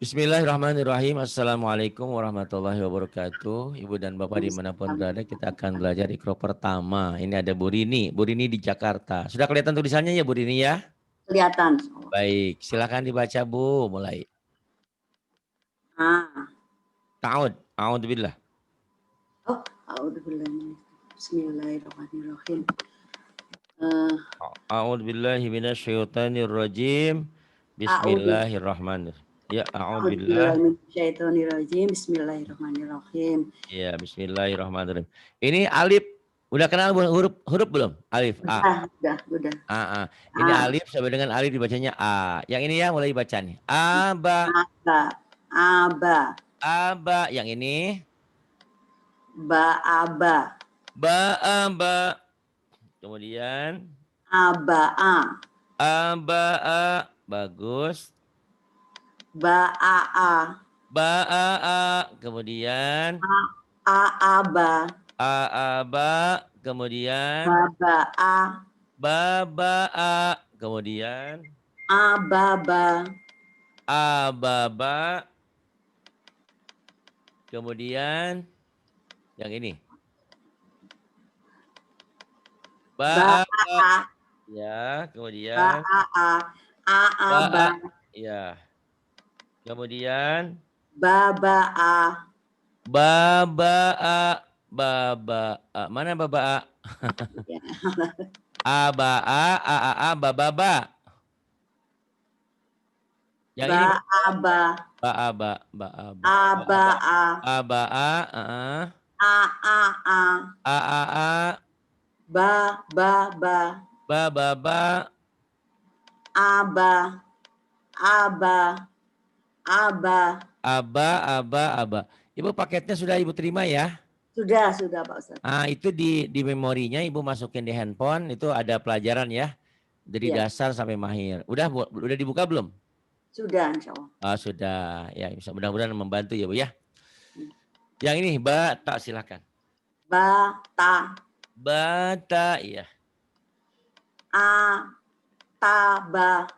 Bismillahirrahmanirrahim. Assalamualaikum warahmatullahi wabarakatuh. Ibu dan Bapak dimanapun berada, kita akan belajar Iqra pertama. Ini ada Bu Rini. Bu Rini di Jakarta. Sudah kelihatan tulisannya ya Bu Rini ya? Kelihatan. Baik, silakan dibaca Bu. Mulai. Ta'ud. A'udzubillah. Bismillahirrahmanirrahim. A'udzubillahi minasyaitonirrajim. Bismillahirrahmanirrahim. Ya, a'udzubillah. Bismillahirrahmanirrahim. Ya, bismillahirrahmanirrahim. Ini alif. Udah kenal huruf belum? Alif A. Udah. Ini alif sampai dengan alif dibacanya A. Yang ini ya mulai dibaca nih. Aba. Yang ini. Aba. Kemudian. Aba. Bagus. Ba. Kemudian. Aba. Kemudian. Baba. Kemudian. Ababa. Kemudian. Yang ini. Ya, kemudian. Ya. Kemudian. Baba. Mana baba? Baba. Yang ini Aba. Ibu paketnya sudah Ibu terima ya? Sudah Pak Ustadz. Itu di memorinya Ibu masukin di handphone, itu ada pelajaran ya. Dari dasar sampai mahir. Udah dibuka belum? Sudah, insya Allah. Sudah. Ya, mudah-mudahan membantu ya Bu ya. Yang ini bata, silakan. Bata, iya. Ataba.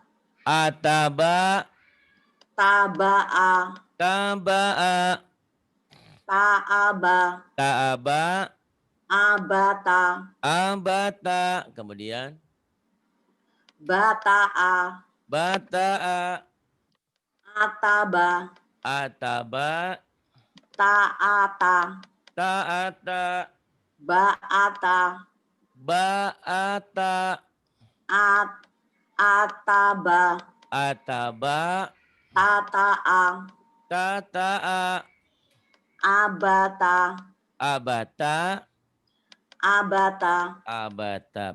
Taba'a. Ta'aba. Abata. Kemudian. Bata'a. Ataba. Ta'ata. Ba'ata. Ataba. Tata'a. Abata.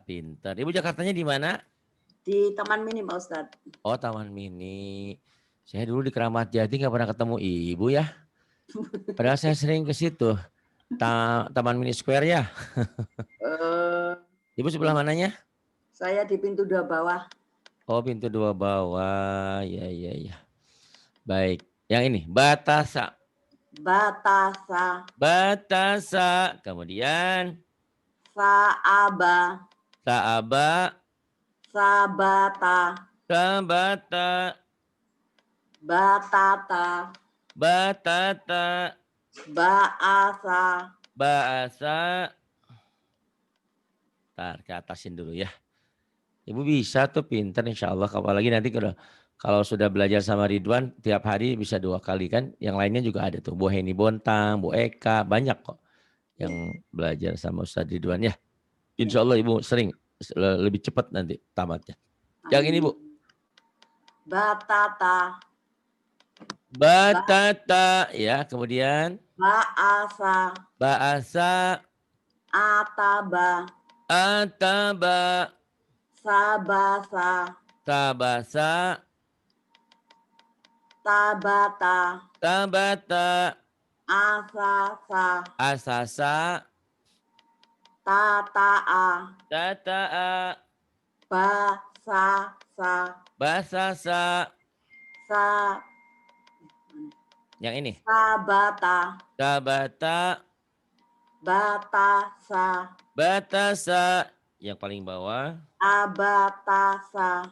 Pintar. Ibu Jakartanya di mana? Di Taman Mini Pak Ustadz. Oh, Taman Mini. Saya dulu di Keramat Jati nggak pernah ketemu Ibu ya. Padahal saya sering ke situ. Taman Mini Square ya. Ibu sebelah mananya? Saya di pintu 2 bawah. Oh, pintu 2 bawah. Ya. Baik. Yang ini, Batasa. Kemudian. Sabata. Batata. Ba'asa. Ntar ke atasin dulu ya. Ibu bisa tuh, pinter insya Allah. Apalagi nanti kalau sudah belajar sama Ridwan tiap hari bisa 2 kali kan. Yang lainnya juga ada tuh. Bu Heni Bontang, Bu Eka, banyak kok yang belajar sama Ustaz Ridwan ya. Insya Allah Ibu sering lebih cepat nanti tamatnya. Yang ini Bu. Batata. Ya, kemudian. Ba'asa. Ataba. Sabasa. Tabata. Asasa. Tata'a. Basasa. Yang ini. Sabata. Batasa. Yang paling bawah. Abatasa.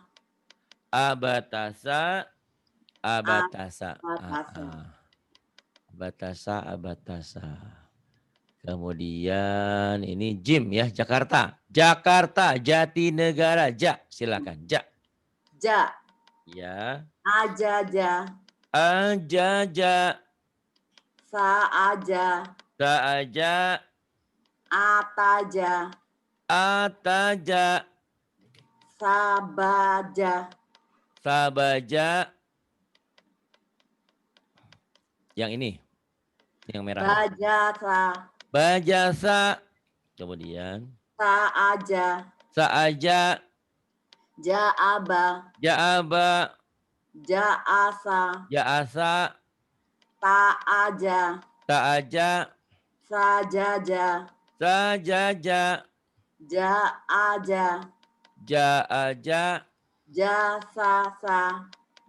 Abatasa. Abatasa. Abatasa, abatasa. Kemudian ini Jim ya, Jakarta. Jakarta, Jatinegara. Ja, silakan. Ja. Ja. Ya. Ajaja. Ajaja. Saaja. Saaja. Ataja. Ataja. Sabaja. Sabaja. Yang ini. Yang merah. Bajasa. Bajasa. Kemudian. Saaja. Saaja. Jaaba. Jaaba. Jaasa. Jaasa. Taaja. Taaja. Sajaja. Sajaja. Jaaja. Jaaja. Jasasa.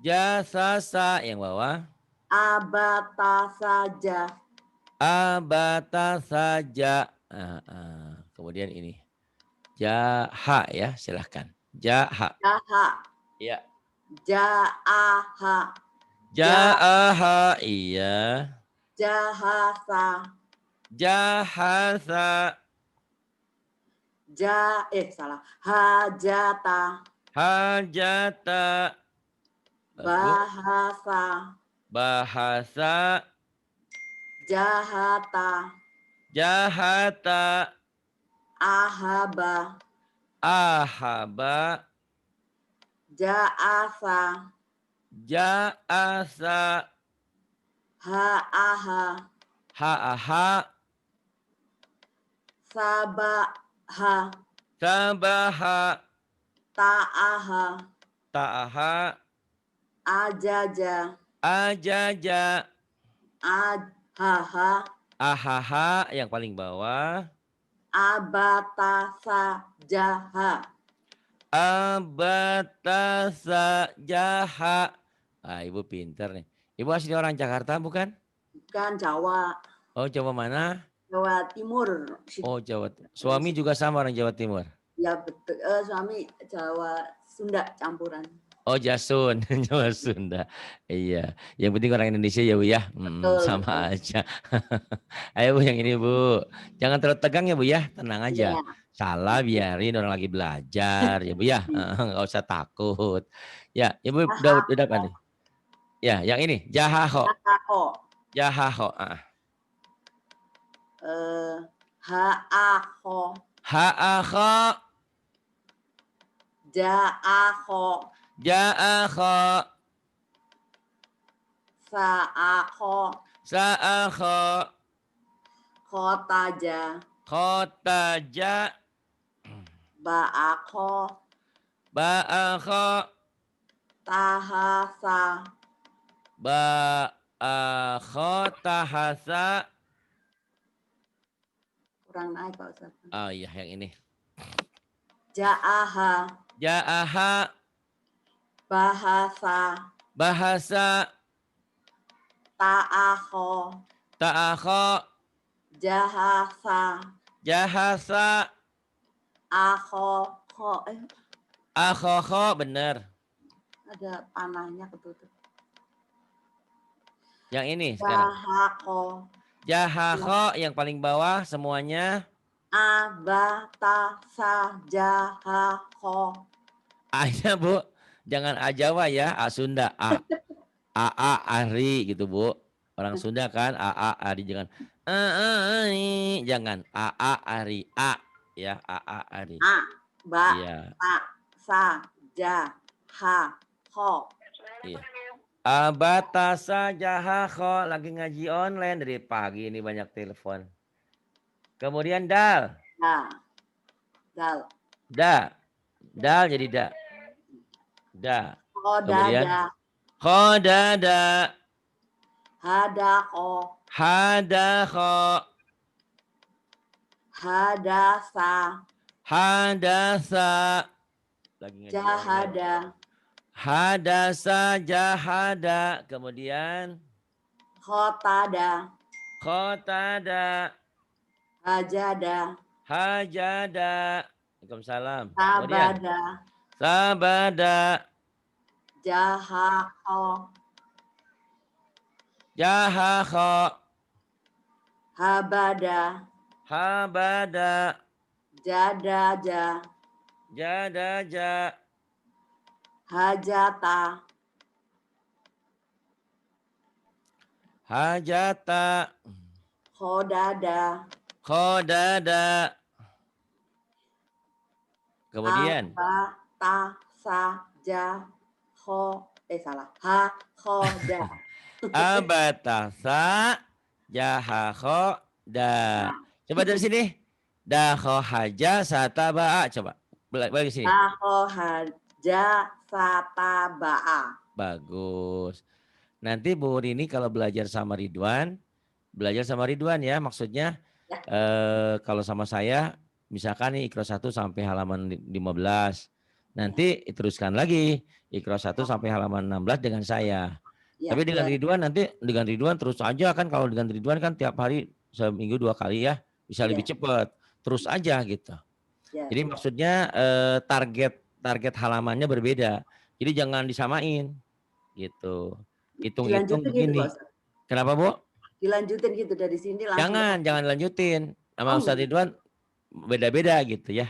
Jasasa. Yang bawah. Abata saja. Abata saja. Kemudian ini. Jaha ya, silahkan. Jaha. Jaha. Ya. Jaaha. Jaaha. Iya. Jahasa. Jahasa. Salah. Hajata. Hajata. Bagus. Bahasa. Bahasa. Jahata. Jahata. Ahaba. Ahaba. Jaasa. Jaasa. Haaha. Haaha. Sabaha. Sabaha. Taaha. Taaha. Ajaja. Ajaja. Ahaha. Ahaha yang paling bawah. Abatasa jaha. Abatasa jaha. Ibu pinter nih. Ibu asli orang Jakarta bukan? Bukan Jawa. Oh, Jawa mana? Jawa Timur. Oh, Jawa. Suami juga sama orang Jawa Timur. Ya betul. Suami Jawa Sunda campuran. Oh, Jasun, Jawa Sunda. Iya, yang penting orang Indonesia ya Bu ya. Betul. Sama aja. Ayo Bu, yang ini Bu. Jangan terlalu tegang ya Bu ya, tenang aja. Ya. Salah biarin orang lagi belajar ya Bu ya. Nggak usah takut. Ya, Ibu udah apa nih? Ya, yang ini jahaho. Jahaho. Jahaho. Haaho. Haaho. Jaaho. Jaaho. Saaho. Saaho. Khotaja. Khotaja. Baakho. Baakho. Tahasa. Baakho tahasa. Kurang naik Pak Ustaz. Oh iya yang ini. Jaaha. Jaaha. Bahasa. Bahasa. Taakho. Taakho. Jahasa. Jahasa. Akho. Akhoho bener. Ada panahnya ketutup. Yang ini sekarang. Jahako. Jahaho yang paling bawah semuanya. Abatasa jahaho. A-nya Bu. Jangan A Jawa ya. A Sunda. A. Ari gitu Bu. Orang Sunda kan. Ari. Jangan. Jangan. Ari. A. Ya. Ari. Iya. Sa. Jahaho. Iya. Abatasa jahaho. Lagi ngaji online dari pagi ini banyak telepon. Kemudian dal. Dal. Dal jadi da. Da. Kemudian khodada. Hadako. Hadaho. Hadasa. Hadasa. Lagi ngaji Jahada. Hadasa jahada. Kemudian Khotada. khotada. Hajada. Hajada. Waalaikumsalam. Sabada. Sabada. Jahako. Jahakho. Habada. Habada. Jadaja. Jadaja. Hajata. Hajata. Khodada. Khodada. Kemudian. Aba. Ta. Sa. Ja. Salah. Ha. Khoda. Abatasa. Jahakho. Da. Coba dari sini. Dakho haja sataba'a. Coba. Balik sini. Dakho haja sataba'a. Bagus. Nanti Bu Rini kalau belajar sama Ridwan ya. Maksudnya Ya. kalau sama saya, misalkan nih Iqra 1 sampai halaman 15. Nanti teruskan lagi Iqra 1 sampai halaman 16 dengan saya. Ya, Tapi dengan ya, Ridwan nanti dengan Ridwan terus aja kan, kalau dengan Ridwan kan tiap hari seminggu 2 kali ya. Bisa lebih ya, cepat. Terus aja gitu. ya. Jadi maksudnya target halamannya berbeda. Jadi jangan disamain gitu. Hitung-hitung Dilanjutin gitu Pak begini. Ustadz. Kenapa Bu? Dilanjutin gitu dari sini langsung. Jangan lanjutin. Sama Oh, Ustadz Ridwan beda-beda gitu ya.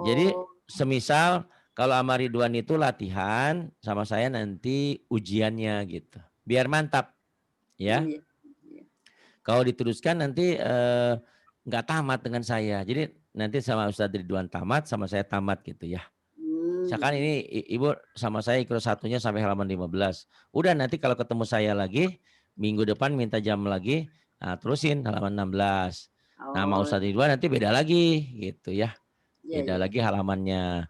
Jadi Oh, semisal kalau sama Ridwan itu latihan, sama saya nanti ujiannya gitu. Biar mantap ya. iya, iya. Kalau diteruskan nanti nggak tamat dengan saya. Jadi nanti sama Ustadz Ridwan tamat, sama saya tamat gitu ya. Misalkan ini Ibu sama saya ikut satunya sampai halaman 15. Udah nanti kalau ketemu saya lagi, minggu depan minta jam lagi, nah terusin halaman 16. Nah mau Ustadz Ridwan nanti beda lagi gitu ya. Iya, Beda iya. lagi halamannya.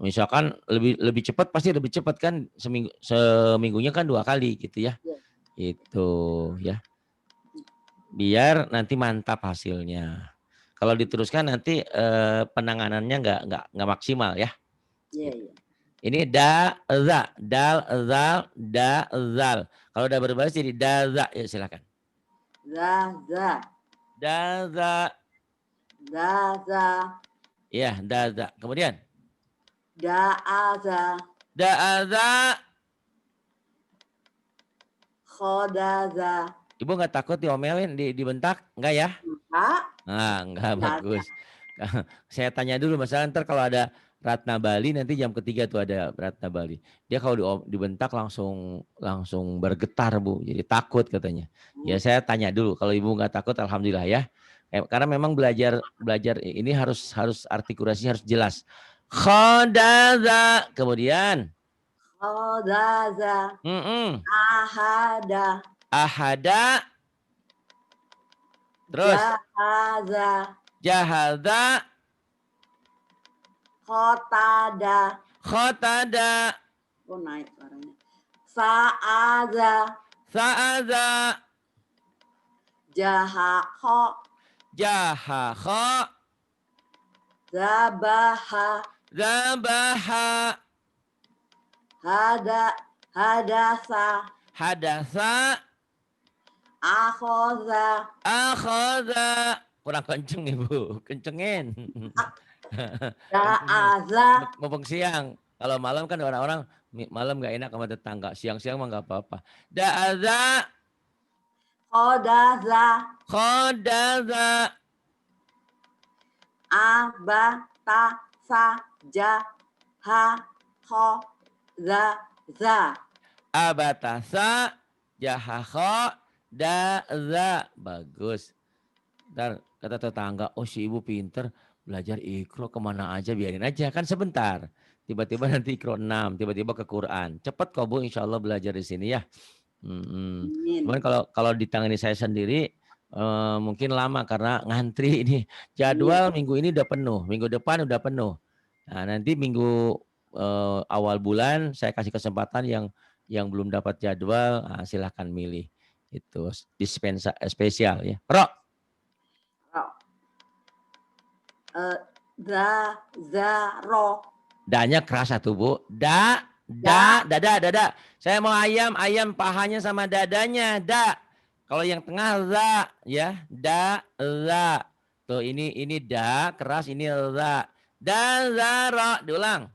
Misalkan lebih cepat, pasti lebih cepat kan, seminggunya kan 2 kali gitu ya. Iya. Itu ya. Biar nanti mantap hasilnya. Kalau diteruskan nanti penanganannya nggak maksimal ya. Iya, iya. Ini da, za, dal, zal, da, zal. Kalau udah berbaris jadi da, za. Ya silakan. Za. Da, za. Da. Ya, da, za. Kemudian. Da'aza. Da, za. Khodaza. Ibu nggak takut diomelin, dibentak? Enggak ya? Enggak. Enggak bagus. Saya tanya dulu, masalah ntar kalau ada Ratna Bali nanti jam ketiga tuh ada Ratna Bali. Dia kalau dibentak langsung bergetar Bu, jadi takut katanya. Ya saya tanya dulu, kalau ibu nggak takut alhamdulillah ya. Karena memang belajar ini harus artikulasinya harus jelas. Khodaza, kemudian. Khodaza. Ahada. Ahada. Terus. Jahaza. Khotada. Oh naik suaranya. Sa'aza. Jahakho. Zabaha. Hadasa. Akhoza. Kurang kenceng Ibu, kencengin. Da'aza. Mumpung siang. Kalau malam kan orang-orang malam nggak enak sama tetangga. Siang-siang mah nggak apa-apa. Da'aza. Khodaza. Abatasa. Jahakho. Daza. Bagus. Ntar kata tetangga, oh si ibu pinter, belajar Iqra kemana aja, biarin aja kan sebentar. Tiba-tiba nanti Iqra 6, tiba-tiba ke Quran. Cepat kok Bu, insya Allah belajar di sini ya. Cuman kalau ditangani saya sendiri mungkin lama karena ngantri ini. Jadwal minggu ini udah penuh, minggu depan udah penuh. Nah nanti minggu awal bulan saya kasih kesempatan yang belum dapat jadwal, silahkan milih. Itu dispensa spesial ya. Rok. Ro. Da-nya keras satu Bu. Dada. Saya mau ayam pahanya sama dadanya. Da. Kalau yang tengah za ya. Da, za. Tuh ini da keras, ini za. Da, za, ro. Diulang.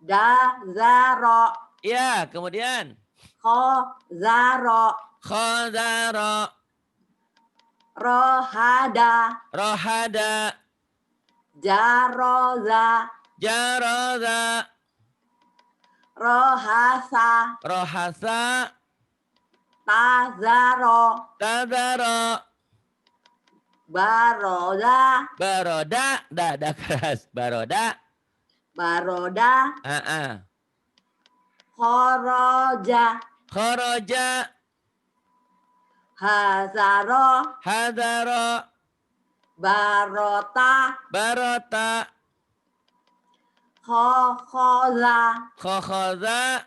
Da, za, ro. Iya, kemudian. khazaro, khadara, rohada, rohada, jaroza, jaroza, rohasa, rohasa, tazaro, tadaro, baroda, baroda, dada keras, baroda, baroda, ah, khoroja, khoroja, hazaro, hadaro, barota, barota, khokhoza, khokhoza,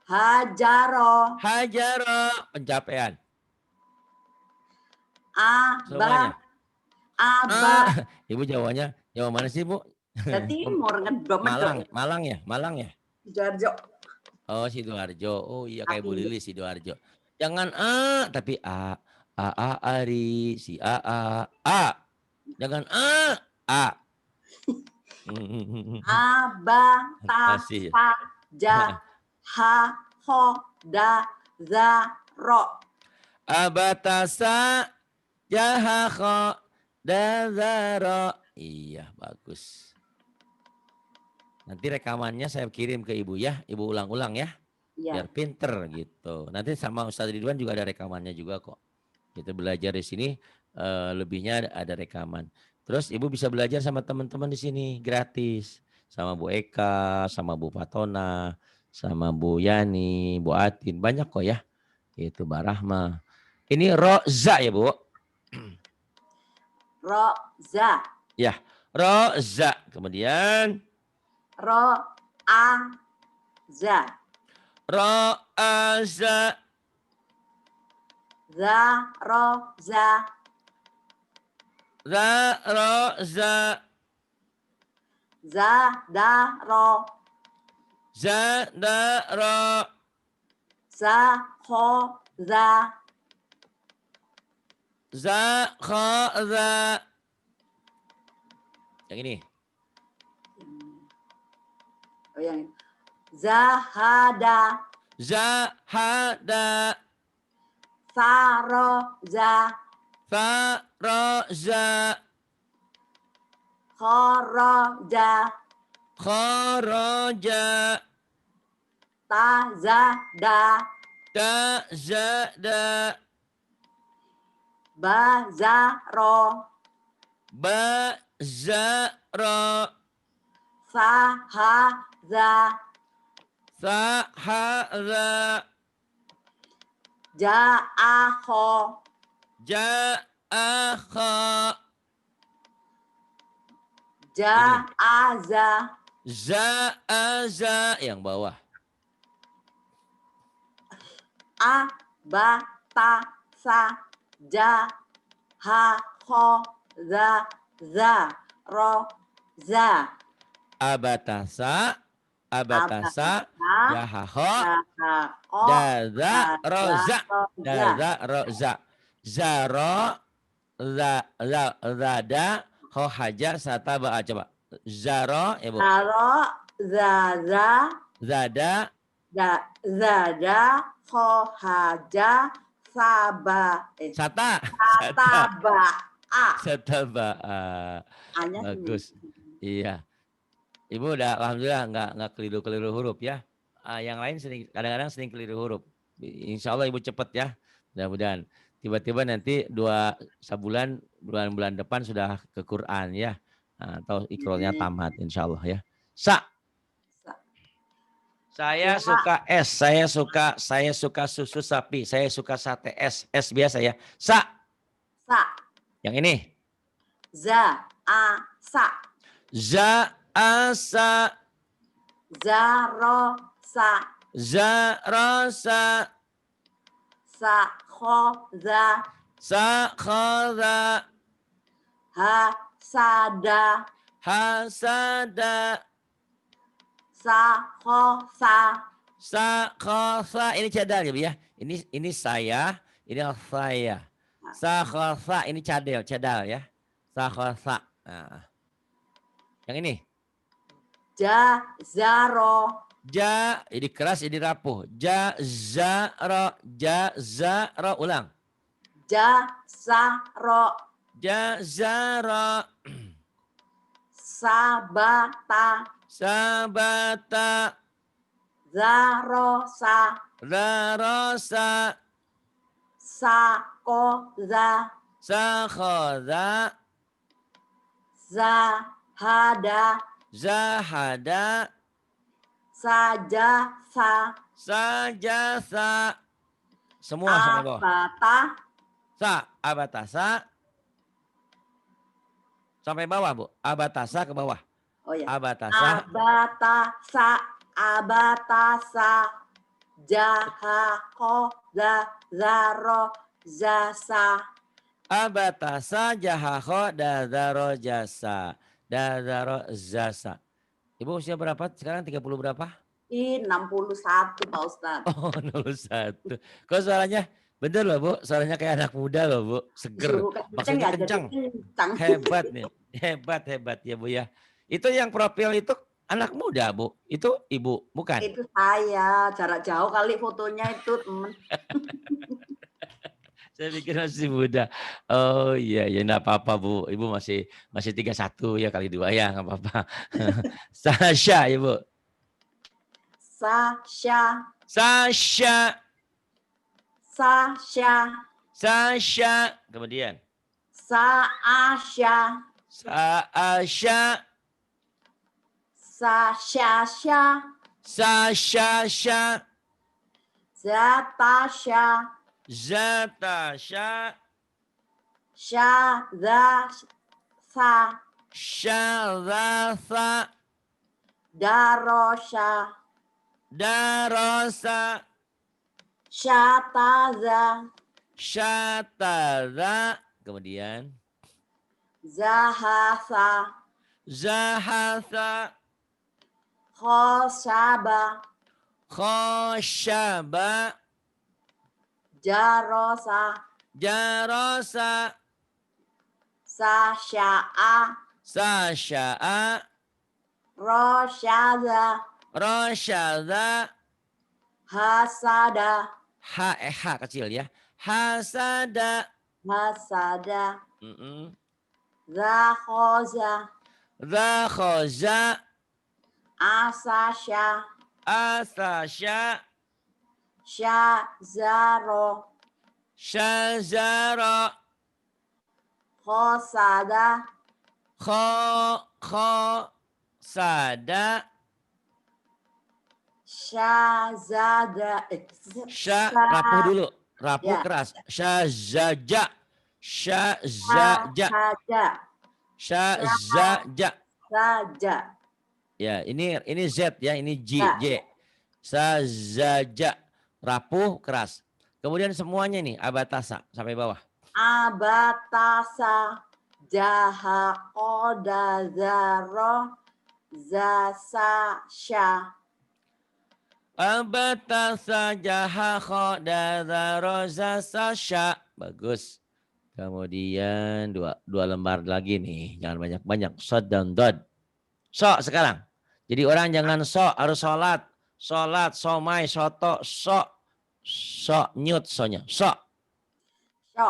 hajaro, hajaro, pencapaian aba, semuanya. aba, Ibu Jawanya, Jawa mana sih Bu? ke timur ngedom Malang, Malang ya, Malang ya. Sidoarjo. Oh Sidoarjo, oh iya kayak Bu Tapi Lili Sidoarjo. Jangan tapi A Ari, si A. Jangan A. aba, ta, Masih. pa, ja, ha, ho, da, za, ro. Abatasa, jahakho, dazaro. Iya bagus. Nanti rekamannya saya kirim ke Ibu ya, Ibu ulang-ulang ya. Ya. Biar pinter gitu. Nanti sama Ustadz Ridwan juga ada rekamannya juga kok. Kita belajar di sini lebihnya ada rekaman. Terus Ibu bisa belajar sama teman-teman di sini gratis. Sama Bu Eka, sama Bu Fatona, sama Bu Yani, Bu Atin. Banyak kok ya. Itu Mbak Rahma. Ini Roza ya Bu. Roza. Ya, Roza. Kemudian Roaza. Roaza. Zaroza. Zaroza. Zadaro. Zadaro. Zakhoza. Zakhoza. Yang ini. Oh yang Zahada. Zahada. Saroza. Faroza. Khoroja. Khoroja. Tazada. Tazada. Bazaro. Bazaro. Sahaza. Sahaza. Ja'aho. Ja'akha. Ja'aza. Za'aza. Yang bawah. Abatasa. Jahaho. Za. Ro. Za. Abatasa. Abatasa. Yahaho. Jahaho. Daza. Roza. Daza. Roza. Zaro. Zada. Hohaja. Sataba. Coba. Zaro. Ya Bu. Zaro. Zaza. Zada. Zada. Hohaja. Saba. Sata. Sataba. Sataba. A-nya Bagus. Iya. Ibu udah alhamdulillah nggak keliru-keliru huruf ya. Yang lain kadang-kadang sering keliru huruf. Insya Allah Ibu cepet ya. Mudah-mudahan. Tiba-tiba nanti bulan depan sudah ke Quran ya. Atau ikrolnya tamat insya Allah ya. Saya suka es, saya suka susu sapi, saya suka sate es biasa ya. Sa. Yang ini. Sa. Asa. Zarosa. Zarosa. Sakhoza. Sakhoza. Hasada. Hasada. Sakhosa. Sakhosa. Ini cadel ya Bu ya. Ini saya, ini saya. Sakhosa ini cadel ya. Sakhosa. Nah. Yang ini. Jazaro. Ja, ini keras, ini rapuh. Jazaro, jazaro, ulang. Jasaro. Jazaro, Sabata. sabata, Zarosa. rarosa, Sakoza. sakhoda, Zahada. zahada, Sajasa. sajasa. Semua sampai bawah. Abata. Sa, abatasa. Sampai bawah, Bu. Abatasa ke bawah. Oh ya. Abatasa. Abatasa. Abatasa. Jahakoza. Zaro. Zasa. Abatasa jahakho dadaro jasa. Dadaro jasa. Ibu usia berapa sekarang? 30 berapa? 61 Pak Ustadz. Oh, 01. Kok suaranya bener loh, Bu. Suaranya kayak anak muda loh, Bu. Seger. Suruh kenceng Maksudnya ya, jadi kencang. kencang. Hebat nih. Hebat ya, Bu ya. Itu yang profil itu anak muda, Bu. Itu Ibu, bukan? Itu saya, jarak jauh kali fotonya itu temen. Saya pikir masih muda. Oh iya, ya enggak apa-apa, Bu. Ibu masih 31 ya, kali 2 ya, enggak apa-apa. Sasha ya, Bu. Sasha. Sasha. Sasha. Sasha. Kemudian. Saasha. Sasha. Sashasha. Sashasha. Zatasha. Zatasha. Shadasa. Shadatha. Darosha. Darosa. Shataza. Shatadha. Kemudian. Zahasa. Zahatha. Khoshaba. Khoshaba. Jarosa. Jarosa. Sasha'a. Sasha'a. Roshada. Roshada. Hasada. H kecil ya. Hasada. Hasada. Zakhoza. Zakhoza. Asasha. Asasha. Shazaro. Shazara. Khosada. Sada. Shazada. Rapuh dulu. Rapuh Ya. keras. Shazaja. Shazaja. Shazaja. Saja. Ya, ini Z ya, ini Ya. J. Sazaja. Rapuh keras. Kemudian semuanya nih abatasa sampai bawah. Abatasa. Jahakodazaro. Zasasha. Abatasa jahakho dadaroza sasha. Bagus. Kemudian dua lembar lagi nih. Jangan banyak-banyak. Sod dan dod. So sekarang. Jadi orang jangan so, harus sholat. Sholat, somai, soto, so. So, nyut sonya. So. So.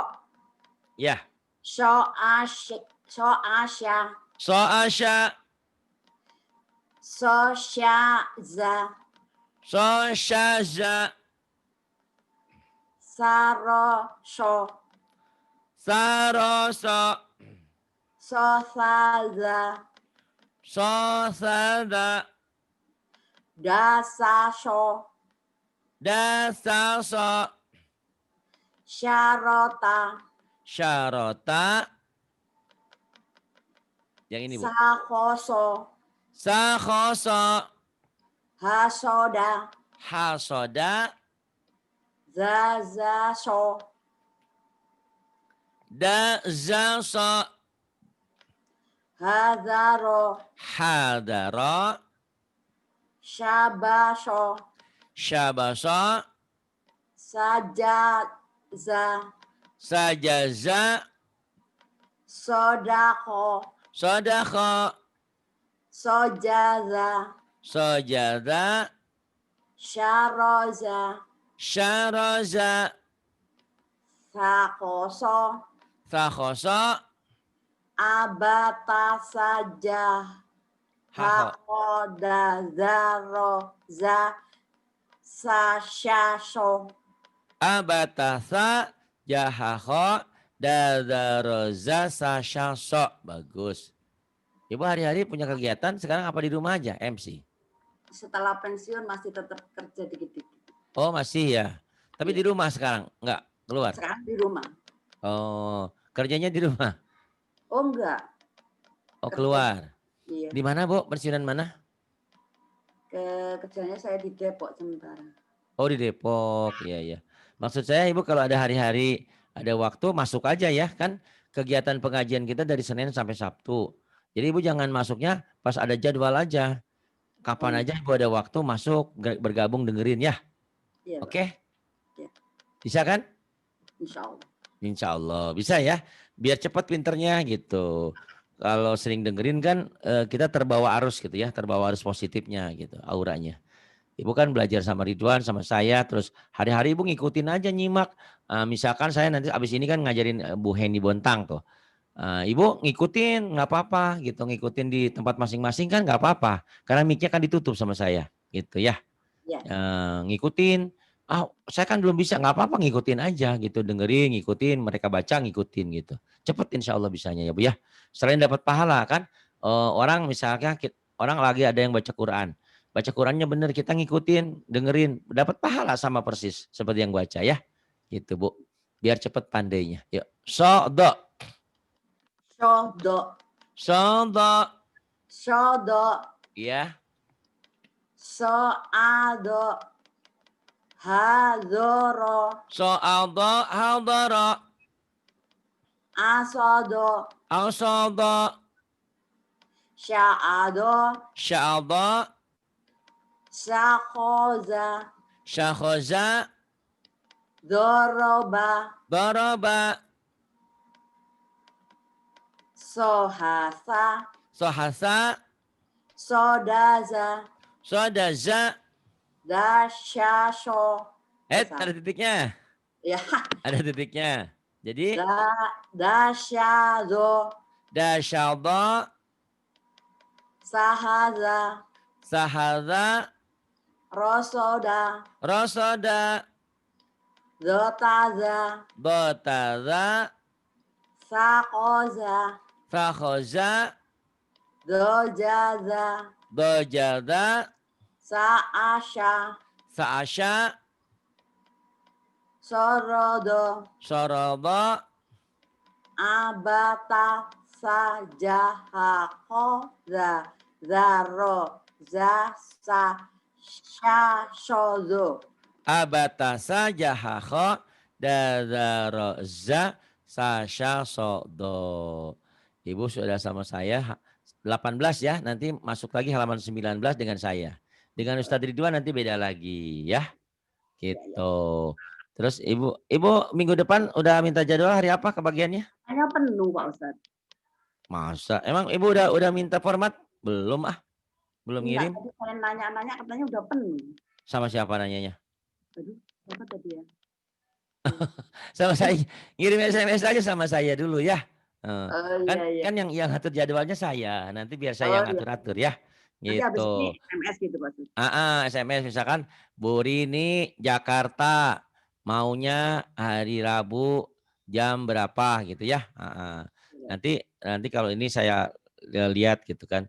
Ya. So asya. So asya. So asya. So syaza. So syaza. Sarosho. Saroso. Sosaza. Sosada. Dasasho. Dasaso. Syarota. Syarota. Yang ini, Bu. Sakhoso. Sakhoso. Hasoda. Hasoda. Zazaso. Dazaso. Hadaro. Hadaro. Shabasho. Syabaso. Sajaza. Sajaza. Sodako. Sodako. Sojaza. Sojada. Syaroza. Syaraza. Sakoso. Sakhoso. Abata saja. Haho. Hakoda zaro za sasyaso. Abatasa jahaho dadaroza sasyaso. Bagus. Ibu hari-hari punya kegiatan, sekarang apa di rumah aja MC? Setelah pensiun masih tetap kerja dikit-dikit. Oh masih ya. Tapi Iya. di rumah sekarang, enggak keluar. Sekarang di rumah. Oh, kerjanya di rumah. Oh enggak. Oh Kerja. keluar. Iya. Di mana Bu? Pensiunan mana? Kerjanya saya di Depok sementara. Oh di Depok, iya iya. Maksud saya Ibu kalau ada hari-hari, ada waktu masuk aja ya kan. Kegiatan pengajian kita dari Senin sampai Sabtu. Jadi Ibu jangan masuknya pas ada jadwal aja. Kapan aja Ibu ada waktu masuk, bergabung dengerin ya. Iya, Pak. Oke? Iya. Bisa kan? Insya Allah. Insya Allah bisa ya. Biar cepat pinternya gitu. Kalau sering dengerin kan kita terbawa arus gitu ya. Terbawa arus positifnya gitu auranya. Ibu kan belajar sama Ridwan, sama saya, terus hari-hari Ibu ngikutin aja nyimak. Misalkan saya nanti abis ini kan ngajarin Bu Heni Bontang tuh. Ibu ngikutin nggak apa-apa gitu, ngikutin di tempat masing-masing kan nggak apa-apa. Karena mic-nya kan ditutup sama saya gitu ya. Ya. Ngikutin, saya kan belum bisa, nggak apa-apa ngikutin aja gitu, dengerin, ngikutin, mereka baca ngikutin gitu. Cepet insya Allah bisanya ya Bu ya. Selain dapat pahala kan, orang misalnya orang lagi ada yang baca Quran. Baca Qurannya bener, kita ngikutin, dengerin, dapat pahala sama persis seperti yang baca ya. Gitu Bu. Biar cepet pandainya. Yuk. Sodo. Sodo. Sodo. Sodo. Ya. Soado. Hadoro. Soaldo. Haldoro. Asodo. Ausodo. Sya'ado. Syaldo. Sakhoza. Syakhoza. Doroba. Doroba. Sohasa. Sohasa. Sodaza. Sodaza. Dasyasho. Ada titiknya. Ya. Ada titiknya. Jadi. Dasyado. Dasyaldo. Sahaza. Sahaza. Rosoda. Rosoda. Zotaza. Dotaza. Sakoza. Sakhoza. Dojaza. Dojada. Saasha. Saasya. Sorodo. Sorodo. Abata. Sajahakoza. Zaro. Zasa. Syashozo. Abatasa jahakho. Dadaroza. Sasha sodo. Ibu sudah sama saya 18 ya. Nanti masuk lagi halaman 19 dengan saya. Dengan Ustadz Ridwan nanti beda lagi ya. Gitu. Terus ibu minggu depan udah minta jadwal hari apa kebagiannya? Hanya penuh Pak Ustadz. Masa? Emang ibu udah minta format? Belum belum Enggak, ngirim. tadi saya nanya-nanya katanya udah penuh. Sama siapa nanyanya? Aduh, siapa tadi ya? Sama saya. Ngirim SMS aja sama saya dulu ya. Kan Iya. kan yang atur jadwalnya saya. Nanti biar saya yang Iya. atur-atur ya. Nanti habis ini Gitu. SMS gitu Pak Ustadz. SMS misalkan Bu Rini Jakarta maunya hari Rabu jam berapa gitu ya. Nanti kalau ini saya lihat gitu kan.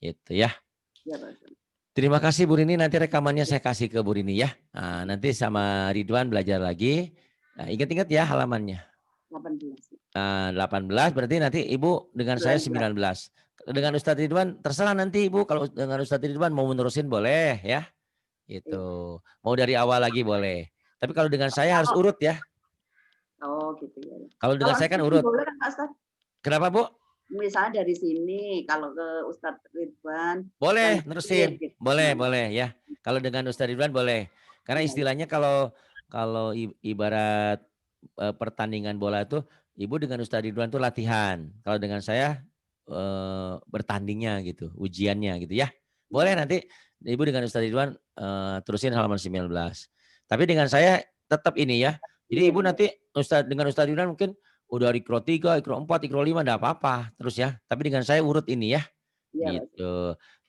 Gitu ya. Iya Pak Ustadz. Terima kasih Bu Rini, nanti rekamannya saya kasih ke Bu Rini ya. Nanti sama Ridwan belajar lagi. Ingat-ingat ya halamannya. 18. 18 berarti nanti Ibu dengan saya 19. Dengan Ustadz Ridwan terserah nanti Ibu, kalau dengan Ustadz Ridwan mau menerusin boleh ya. Gitu. Mau dari awal lagi boleh. Tapi kalau dengan saya harus urut ya. Oh gitu ya. Kalau dengan saya kan urut. Boleh kan Pak Ustadz? Kenapa Bu? Misalnya dari sini kalau ke Ustadz Ridwan. Boleh nerusin. Gitu. Boleh ya. Kalau dengan Ustadz Ridwan boleh. Karena istilahnya kalau ibarat pertandingan bola itu, Ibu dengan Ustadz Ridwan tuh latihan. Kalau dengan saya bertandingnya gitu, ujiannya gitu ya. Boleh nanti Ibu dengan Ustaz Ridwan terusin halaman 19. Tapi dengan saya tetap ini ya. Jadi Iya, Ibu nanti dengan Ustaz Ridwan mungkin udah Iqra 3, Iqra 4, Iqra 5 enggak apa-apa terus ya. Tapi dengan saya urut ini ya. iya Pak Ustadz. Gitu.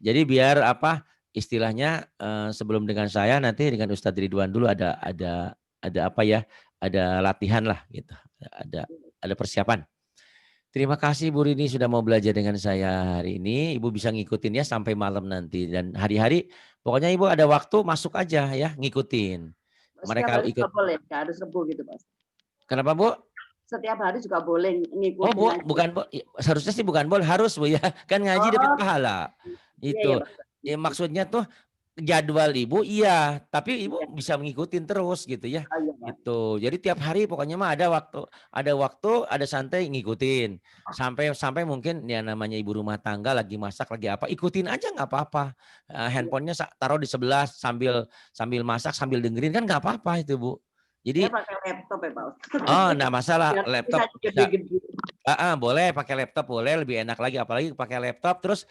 Jadi biar apa istilahnya sebelum dengan saya nanti dengan Ustadz Ridwan dulu ada apa ya? Ada latihan lah gitu. Ada persiapan. Terima kasih Bu Rini sudah mau belajar dengan saya hari ini. Ibu bisa ngikutin ya sampai malam nanti dan hari-hari pokoknya Ibu ada waktu masuk aja ya ngikutin. Setiap Mereka hari ikut. juga boleh, nggak harus Rebu gitu Pak Ustadz. Kenapa Bu? Setiap hari juga boleh Oh ngikutin Bu, aja. bukan Bu. Seharusnya sih bukan boleh, harus Bu ya. Kan ngaji dapat Oh, pahala. iya ya Itu. Pak Ustadz. Ya, maksudnya tuh jadwal Ibu iya, tapi Iya, Ibu bisa ngikutin terus gitu ya. oh, iya Pak. Gitu. Jadi tiap hari pokoknya mah ada santai ngikutin. Sampai mungkin ya namanya ibu rumah tangga lagi masak lagi apa, ikutin aja nggak apa-apa. Iya, Handphonenya taruh di sebelah sambil sambil masak sambil dengerin kan nggak apa-apa itu Bu. saya Jadi pakai laptop ya Pak Ustadz. oh enggak masalah Biar bisa laptop bisa. gede-gede. Boleh pakai laptop boleh lebih enak lagi apalagi pakai laptop terus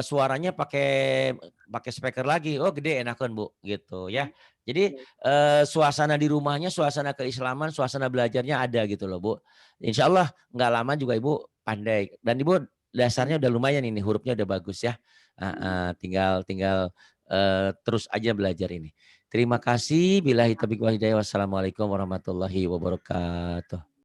suaranya pakai pakai speaker lagi. Oh gede enakan Bu gitu ya. Jadi suasana di rumahnya, suasana keislaman, suasana belajarnya ada gitu loh Bu. Insya Allah nggak lama juga Ibu pandai dan Ibu dasarnya udah lumayan ini hurufnya udah bagus ya. Tinggal tinggal terus aja belajar ini. Terima kasih. Billahi taufiq wal hidayah. Wassalamualaikum warahmatullahi wabarakatuh.